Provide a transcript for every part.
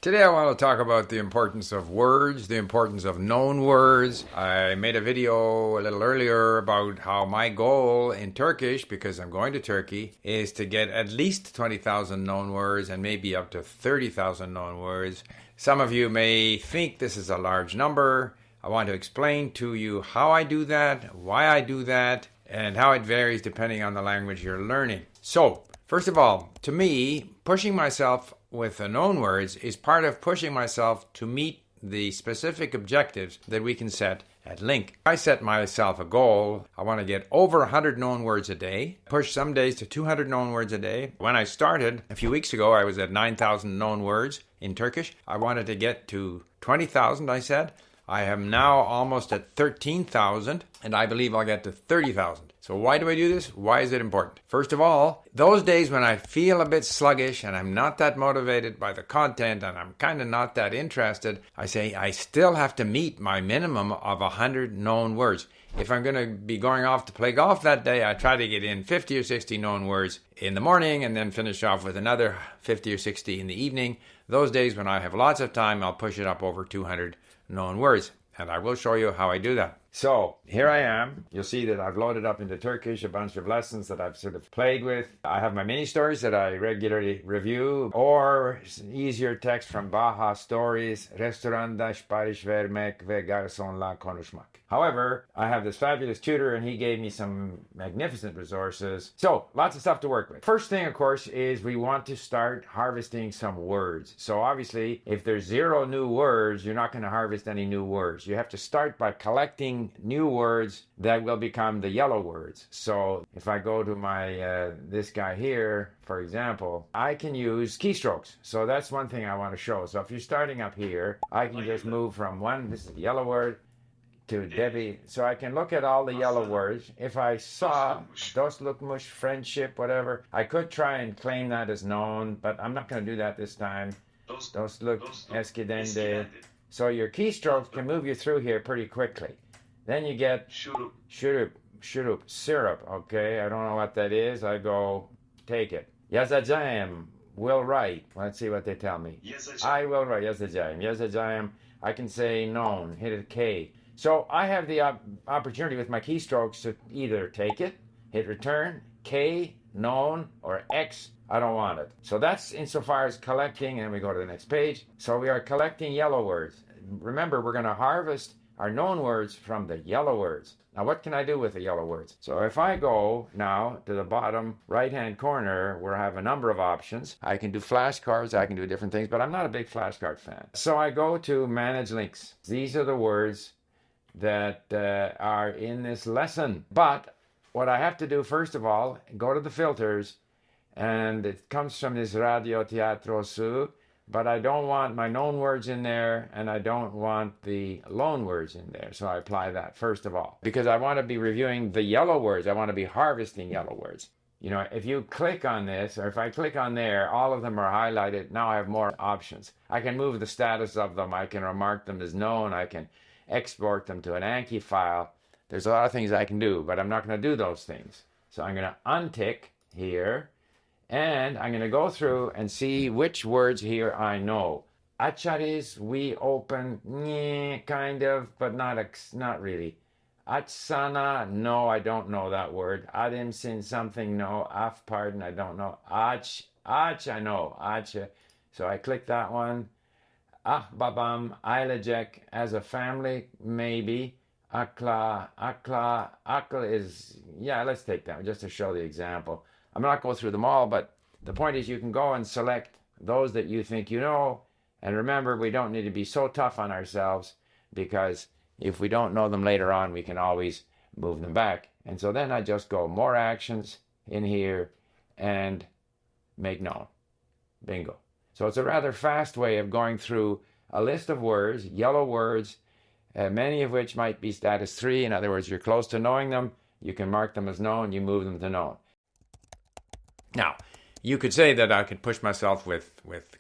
Today I want to talk about the importance of words, the importance of known words. I made a video a little earlier about how my goal in Turkish, because I'm going to Turkey, is to get at least 20,000 known words and maybe up to 30,000 known words. Some of you may think this is a large number. I want to explain to you how I do that, why I do that, and how it varies depending on the language you're learning. So, first of all, to me, pushing myself with the known words is part of pushing myself to meet the specific objectives that we can set at Link. I set myself a goal. I want to get over 100 known words a day, push some days to 200 known words a day. When I started a few weeks ago, I was at 9,000 known words in Turkish. I wanted to get to 20,000, I said. I am now almost at 13,000, and I believe I'll get to 30,000. So why do I do this? Why is it important? First of all, those days when I feel a bit sluggish and I'm not that motivated by the content and I'm kind of not that interested, I say I still have to meet my minimum of 100 known words. If I'm going to be going off to play golf that day, I try to get in 50 or 60 known words in the morning and then finish off with another 50 or 60 in the evening. Those days when I have lots of time, I'll push it up over 200 known words. And I will show you how I do that. So here I am. You'll see that I've loaded up into Turkish a bunch of lessons that I've sort of played with. I have my mini stories that I regularly review, or easier text from Baha Stories, Restoranda sipariş vermek ve garsonla konuşmak. However, I have this fabulous tutor and he gave me some magnificent resources. So lots of stuff to work with. First thing, of course, is we want to start harvesting some words. So obviously, if there's 0 new words, you're not going to harvest any new words. You have to start by collecting new words that will become the yellow words. So if I go to my this guy here, for example, I can use keystrokes. So that's one thing I want to show. So if you're starting up here, I can just move from one, this is the yellow word, to Debbie. So I can look at all the yellow words. If I saw dostlukmuş, friendship, whatever, I could try and claim that as known, but I'm not going to do that this time. Dostluk, eskiden de. So your keystrokes can move you through here pretty quickly. Then you get şurup, syrup. Okay, I don't know what that is. I go, take it. Yazacağım, will write. Let's see what they tell me. I will write, yazacağım. I can say known, hit a K. So I have the opportunity with my keystrokes to either take it, hit return, K, known, or X, I don't want it. So that's insofar as collecting, and we go to the next page. So we are collecting yellow words. Remember, we're going to harvest our known words from the yellow words. Now, what can I do with the yellow words? So if I go now to the bottom right-hand corner where I have a number of options, I can do flashcards, I can do different things, but I'm not a big flashcard fan. So I go to Manage Links. These are the words that are in this lesson. But what I have to do, first of all, go to the filters, and it comes from this Radio Tiyatrosu, but I don't want my known words in there, and I don't want the loan words in there. So I apply that first of all, because I want to be reviewing the yellow words. I want to be harvesting yellow words. You know, if you click on this, or if I click on there, all of them are highlighted. Now I have more options. I can move the status of them. I can remark them as known. I can export them to an Anki file. There's a lot of things I can do, but I'm not going to do those things. So I'm going to untick here, and I'm going to go through and see which words here I know. Açarız, we open, kind of, but not really. Açsana, no, I don't know that word. Ademsin, something, no. Af, pardon, I don't know. Aç, I know. Aç. So I click that one. Ah, babam, ailecek, as a family, maybe. Akla is, yeah, let's take that just to show the example. I'm not going through them all, but the point is you can go and select those that you think you know. And remember, we don't need to be so tough on ourselves, because if we don't know them later on, we can always move them back. And so then I just go more actions in here and make known. Bingo. So it's a rather fast way of going through a list of words, yellow words, many of which might be status 3. In other words, you're close to knowing them. You can mark them as known. You move them to known. Now, you could say that I could push myself with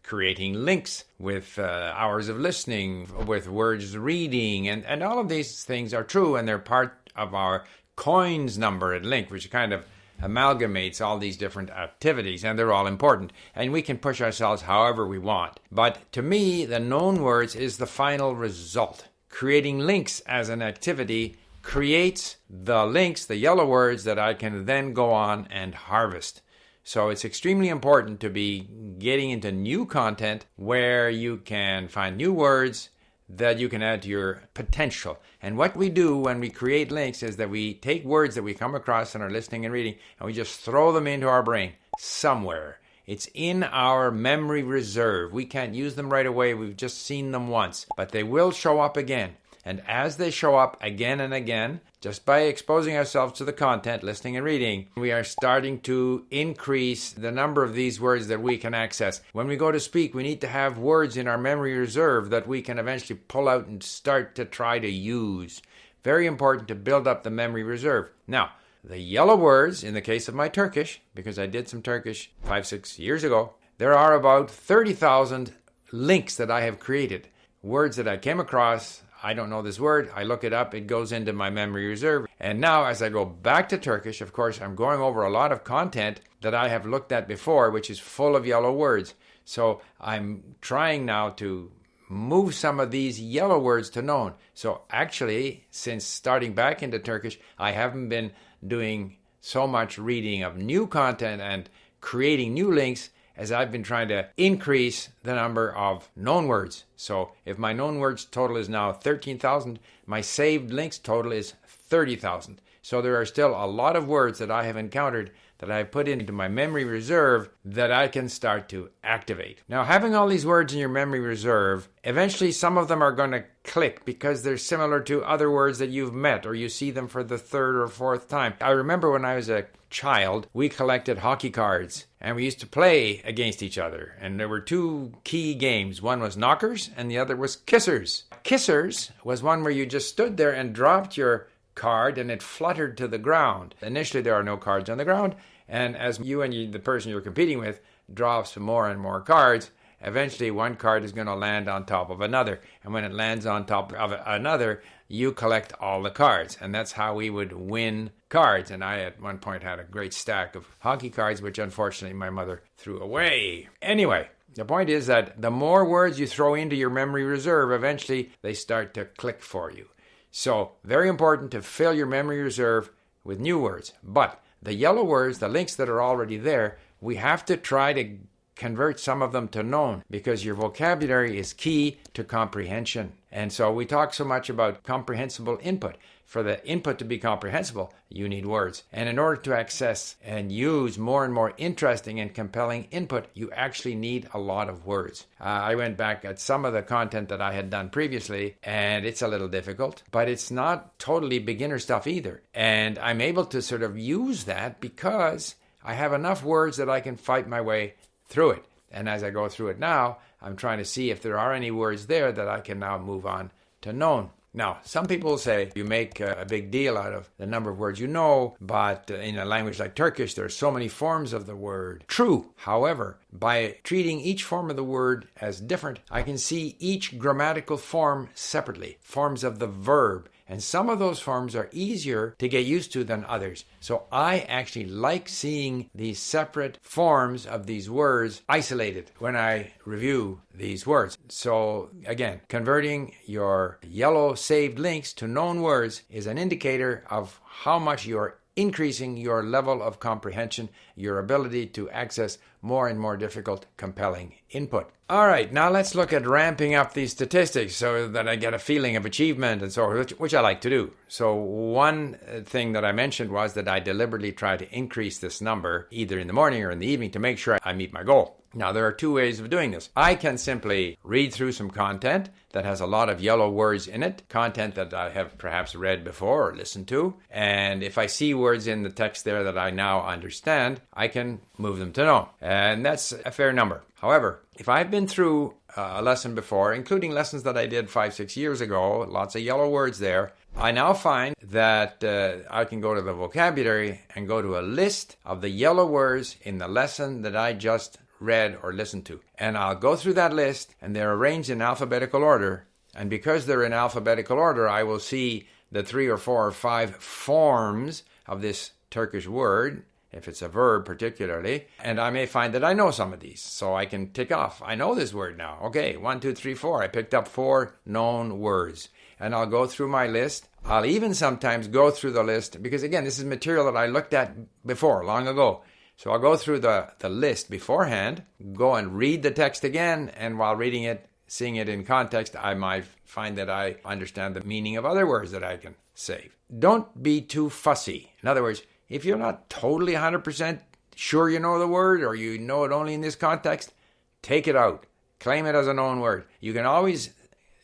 creating links, with hours of listening, with words reading, and all of these things are true, and they're part of our coins number at Link, which kind of amalgamates all these different activities, and they're all important. And we can push ourselves however we want. But to me, the known words is the final result. Creating links as an activity creates the links, the yellow words, that I can then go on and harvest. So it's extremely important to be getting into new content where you can find new words that you can add to your potential. And what we do when we create links is that we take words that we come across in our listening and reading, and we just throw them into our brain somewhere. It's in our memory reserve. We can't use them right away. We've just seen them once, but they will show up again. And as they show up again and again, just by exposing ourselves to the content, listening and reading, we are starting to increase the number of these words that we can access. When we go to speak, we need to have words in our memory reserve that we can eventually pull out and start to try to use. Very important to build up the memory reserve. Now, the yellow words, in the case of my Turkish, because I did some Turkish 5-6 years ago, there are about 30,000 links that I have created. Words that I came across. I don't know this word. I look it up. It goes into my memory reserve. And now as I go back to Turkish, of course, I'm going over a lot of content that I have looked at before, which is full of yellow words. So I'm trying now to move some of these yellow words to known. So actually, since starting back into Turkish, I haven't been doing so much reading of new content and creating new links as I've been trying to increase the number of known words. So if my known words total is now 13,000, my saved links total is 30,000. So there are still a lot of words that I have encountered that I put into my memory reserve that I can start to activate. Now, having all these words in your memory reserve, eventually some of them are going to click because they're similar to other words that you've met or you see them for the third or fourth time. I remember when I was a child, we collected hockey cards and we used to play against each other. And there were two key games. One was knockers and the other was kissers. Kissers was one where you just stood there and dropped your card and it fluttered to the ground. Initially, there are no cards on the ground, and as the person you're competing with drops more and more cards, eventually one card is going to land on top of another, and when it lands on top of another, you collect all the cards, and that's how we would win cards. And I at one point had a great stack of hockey cards, which unfortunately my mother threw away. Anyway, the point is that the more words you throw into your memory reserve, eventually they start to click for you. So, very important to fill your memory reserve with new words. But the yellow words, the links that are already there, we have to try to convert some of them to known because your vocabulary is key to comprehension. And so we talk so much about comprehensible input. For the input to be comprehensible, you need words. And in order to access and use more and more interesting and compelling input, you actually need a lot of words. I went back at some of the content that I had done previously, and it's a little difficult, but it's not totally beginner stuff either. And I'm able to sort of use that because I have enough words that I can fight my way through it. And as I go through it now, I'm trying to see if there are any words there that I can now move on to known. Now, some people say you make a big deal out of the number of words you know, but in a language like Turkish, there are so many forms of the word. True. However, by treating each form of the word as different, I can see each grammatical form separately, forms of the verb. And some of those forms are easier to get used to than others. So I actually like seeing these separate forms of these words isolated when I review these words. So again, converting your yellow saved links to known words is an indicator of how much you're increasing your level of comprehension, your ability to access more and more difficult, compelling input. All right, now let's look at ramping up these statistics so that I get a feeling of achievement and so on, which I like to do. So one thing that I mentioned was that I deliberately try to increase this number either in the morning or in the evening to make sure I meet my goal. Now, there are two ways of doing this. I can simply read through some content that has a lot of yellow words in it, content that I have perhaps read before or listened to. And if I see words in the text there that I now understand, I can move them to known. And that's a fair number. However, if I've been through a lesson before, including lessons that I did 5-6 years ago, lots of yellow words there, I now find that I can go to the vocabulary and go to a list of the yellow words in the lesson that I just read or listened to. And I'll go through that list, and they're arranged in alphabetical order. And because they're in alphabetical order, I will see the 3 or 4 or 5 forms of this Turkish word. if it's a verb particularly, and I may find that I know some of these, so I can tick off. I know this word now. Okay, 1, 2, 3, 4. I picked up 4 known words, and I'll go through my list. I'll even sometimes go through the list, because again, this is material that I looked at before, long ago. So I'll go through the list beforehand, go and read the text again, and while reading it, seeing it in context, I might find that I understand the meaning of other words that I can save. Don't be too fussy. In other words, if you're not totally 100% sure you know the word, or you know it only in this context, take it out. Claim it as a known word. You can always,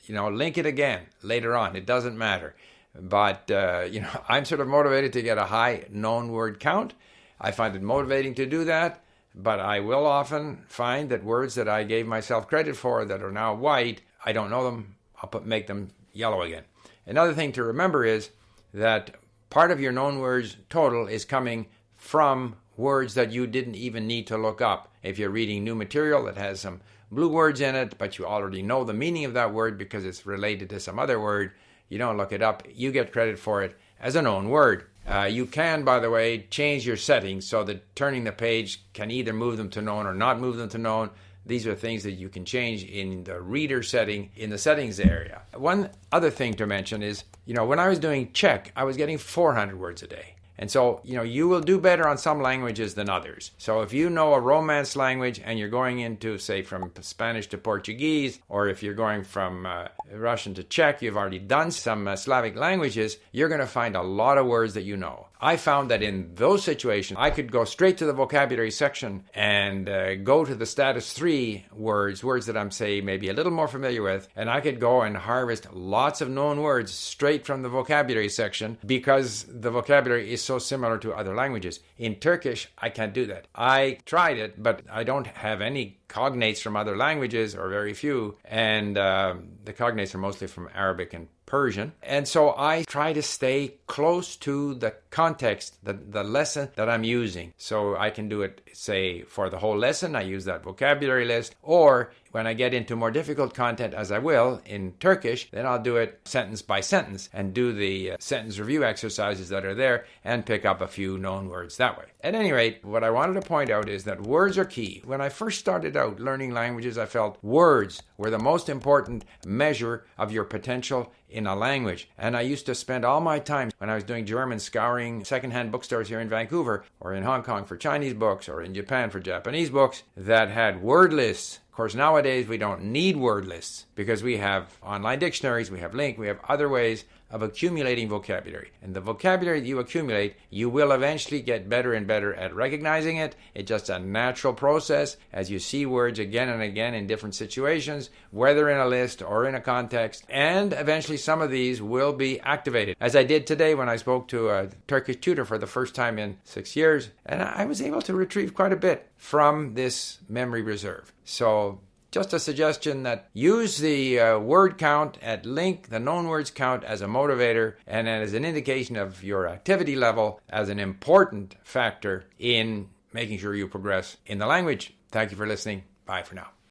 link it again later on. It doesn't matter. But, I'm sort of motivated to get a high known word count. I find it motivating to do that, but I will often find that words that I gave myself credit for that are now white, I don't know them, I'll make them yellow again. Another thing to remember is that part of your known words total is coming from words that you didn't even need to look up. If you're reading new material that has some blue words in it, but you already know the meaning of that word because it's related to some other word, you don't look it up, you get credit for it as a known word. You can, by the way, change your settings so that turning the page can either move them to known or not move them to known. These are things that you can change in the reader setting in the settings area. One other thing to mention is, when I was doing Czech, I was getting 400 words a day. And so, you will do better on some languages than others. So if you know a Romance language and you're going into, say, from Spanish to Portuguese, or if you're going from Russian to Czech, you've already done some Slavic languages, you're going to find a lot of words that you know. I found that in those situations, I could go straight to the vocabulary section and go to the status 3 words that I'm, say, maybe a little more familiar with, and I could go and harvest lots of known words straight from the vocabulary section because the vocabulary is so similar to other languages. In Turkish, I can't do that. I tried it, but I don't have any cognates from other languages, or very few, and the cognates are mostly from Arabic and Persian. And so I try to stay close to the context, the lesson that I'm using. So I can do it, say, for the whole lesson, I use that vocabulary list, or when I get into more difficult content, as I will in Turkish, then I'll do it sentence by sentence and do the sentence review exercises that are there and pick up a few known words that way. At any rate, what I wanted to point out is that words are key. When I first started out learning languages, I felt words were the most important measure of your potential in a language. And I used to spend all my time when I was doing German scouring secondhand bookstores here in Vancouver, or in Hong Kong for Chinese books, or in Japan for Japanese books that had word lists. Of course, nowadays we don't need word lists because we have online dictionaries, we have LINQ, we have other ways of accumulating vocabulary. And the vocabulary that you accumulate, you will eventually get better and better at recognizing it. It's just a natural process as you see words again and again in different situations, whether in a list or in a context. And eventually some of these will be activated. As I did today when I spoke to a Turkish tutor for the first time in 6 years. And I was able to retrieve quite a bit from this memory reserve. So just a suggestion that use the word count at LINQ, the known words count, as a motivator and as an indication of your activity level as an important factor in making sure you progress in the language. Thank you for listening. Bye for now.